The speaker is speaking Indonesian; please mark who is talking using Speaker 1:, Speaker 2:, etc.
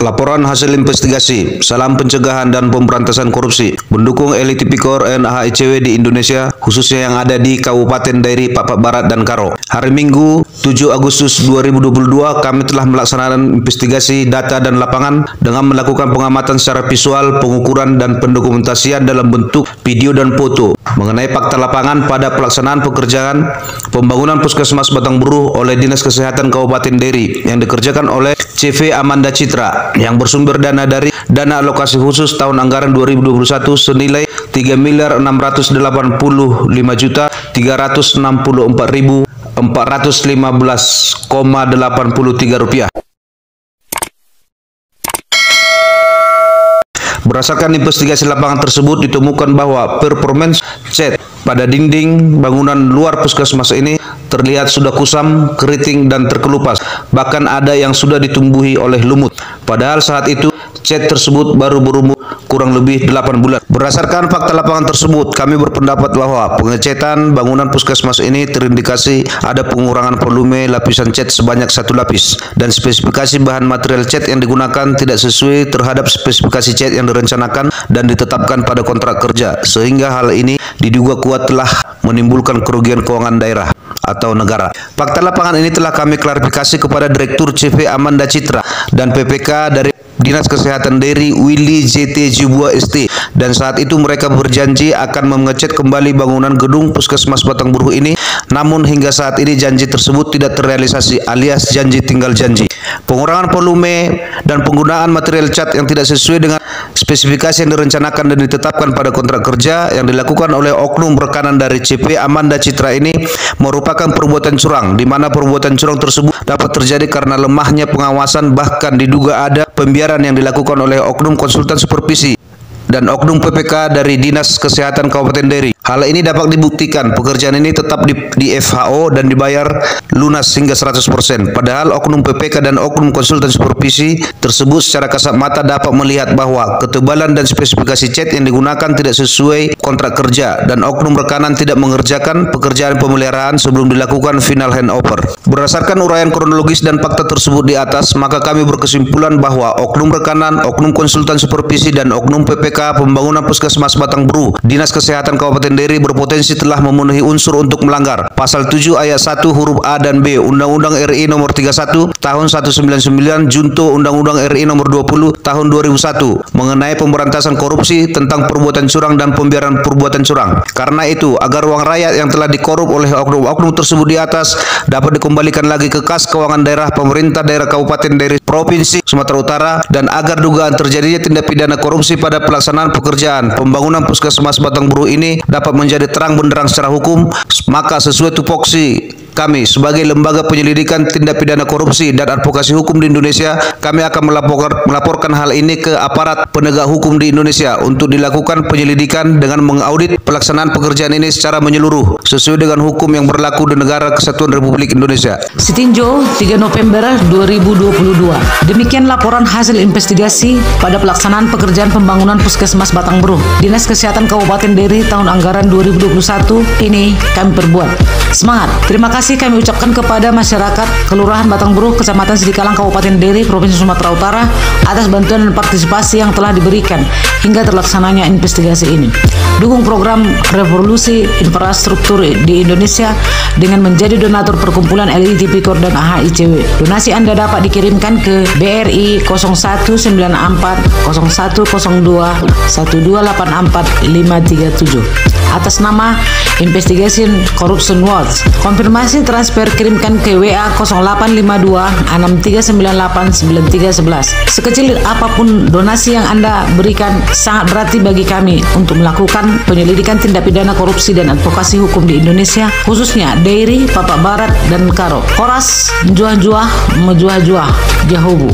Speaker 1: Laporan hasil investigasi, salam pencegahan dan pemberantasan korupsi, mendukung elit tipikor NAHICW di Indonesia, khususnya yang ada di Kabupaten Dairi, Papua Barat, dan Karo. Hari Minggu, 7 Agustus 2022, kami telah melaksanakan investigasi data dan lapangan dengan melakukan pengamatan secara visual, pengukuran, dan pendokumentasian dalam bentuk video dan foto mengenai fakta lapangan pada pelaksanaan pekerjaan pembangunan Puskesmas Batang Bruh oleh Dinas Kesehatan Kabupaten Dairi yang dikerjakan oleh CV Amanda Citra yang bersumber dana dari dana alokasi khusus tahun anggaran 2021 senilai 3.685.415,83 rupiah. Berdasarkan investigasi lapangan tersebut ditemukan bahwa performance cat pada dinding bangunan luar puskesmas ini terlihat sudah kusam, keriting, dan terkelupas. Bahkan ada yang sudah ditumbuhi oleh lumut. Padahal saat itu cat tersebut baru berumur kurang lebih 8 bulan. Berdasarkan fakta lapangan tersebut, kami berpendapat bahwa pengecetan bangunan puskesmas ini terindikasi ada pengurangan volume lapisan cat sebanyak 1 lapis dan spesifikasi bahan material cat yang digunakan tidak sesuai terhadap spesifikasi cat yang direncanakan dan ditetapkan pada kontrak kerja, sehingga hal ini diduga kuat telah menimbulkan kerugian keuangan daerah atau negara. Fakta lapangan ini telah kami klarifikasi kepada Direktur CV Amanda Citra dan PPK dari Dinas Kesehatan Dairi Willy JT Jibua ST, dan saat itu mereka berjanji akan mengecat kembali bangunan gedung Puskesmas Batang Bruh ini, namun hingga saat ini janji tersebut tidak terrealisasi alias janji tinggal janji. Pengurangan volume dan penggunaan material cat yang tidak sesuai dengan spesifikasi yang direncanakan dan ditetapkan pada kontrak kerja yang dilakukan oleh oknum rekanan dari CP Amanda Citra ini merupakan perbuatan curang, di mana perbuatan curang tersebut dapat terjadi karena lemahnya pengawasan, bahkan diduga ada pembiaran yang dilakukan oleh oknum konsultan supervisi dan oknum PPK dari Dinas Kesehatan Kabupaten Dairi. Hal ini dapat dibuktikan pekerjaan ini tetap di FHO dan dibayar lunas hingga 100%. Padahal oknum PPK dan oknum konsultan supervisi tersebut secara kasat mata dapat melihat bahwa ketebalan dan spesifikasi cat yang digunakan tidak sesuai kontrak kerja dan oknum rekanan tidak mengerjakan pekerjaan pemeliharaan sebelum dilakukan final handover. Berdasarkan uraian kronologis dan fakta tersebut di atas, maka kami berkesimpulan bahwa oknum rekanan, oknum konsultan supervisi, dan oknum PPK pembangunan Puskesmas Batang Bruh Dinas Kesehatan Kabupaten Dairi berpotensi telah memenuhi unsur untuk melanggar Pasal 7 Ayat 1 huruf A dan B Undang-Undang RI Nomor 31 Tahun 199 Junto Undang-Undang RI Nomor 20 Tahun 2001 mengenai pemberantasan korupsi tentang perbuatan curang dan pembiaran perbuatan curang. Karena itu, agar uang rakyat yang telah dikorup oleh oknum-oknum tersebut di atas dapat dikembalikan lagi ke kas keuangan daerah pemerintah daerah Kabupaten Dairi Provinsi Sumatera Utara, dan agar dugaan terjadinya tindak pidana korupsi pada pelaksanaan pekerjaan pembangunan Puskesmas Batang Bruh ini dapat menjadi terang benderang secara hukum, maka sesuai tupoksi kami sebagai lembaga penyelidikan tindak pidana korupsi dan advokasi hukum di Indonesia, kami akan melaporkan hal ini ke aparat penegak hukum di Indonesia untuk dilakukan penyelidikan dengan mengaudit pelaksanaan pekerjaan ini secara menyeluruh sesuai dengan hukum yang berlaku di negara Kesatuan Republik Indonesia.
Speaker 2: Sitinjau 3 November 2022. Demikian laporan hasil investigasi pada pelaksanaan pekerjaan pembangunan Puskesmas Batang Bruh Dinas Kesehatan Kabupaten Dairi tahun anggaran 2021 ini kami perbuat. Semangat. Terima kasih kami ucapkan kepada masyarakat Kelurahan Batang Bruh, Kecamatan Sidikalang, Kabupaten Dairi, Provinsi Sumatera Utara atas bantuan dan partisipasi yang telah diberikan hingga terlaksananya investigasi ini. Dukung program revolusi infrastruktur di Indonesia dengan menjadi donatur perkumpulan elit tipikor dan AHICW. Donasi Anda dapat dikirimkan ke BRI 0194 0102 1284537 atas nama Investigation Corruption Watch. Konfirmasi transfer kirimkan ke WA 0852 6398 9311. Sekecil apapun donasi yang Anda berikan sangat berarti bagi kami untuk melakukan penyelidikan tindak pidana korupsi dan advokasi hukum di Indonesia, khususnya Dairi, Papua Barat, dan Karo. Horas, menjuah-juah, menjuah-juah, Jahobu.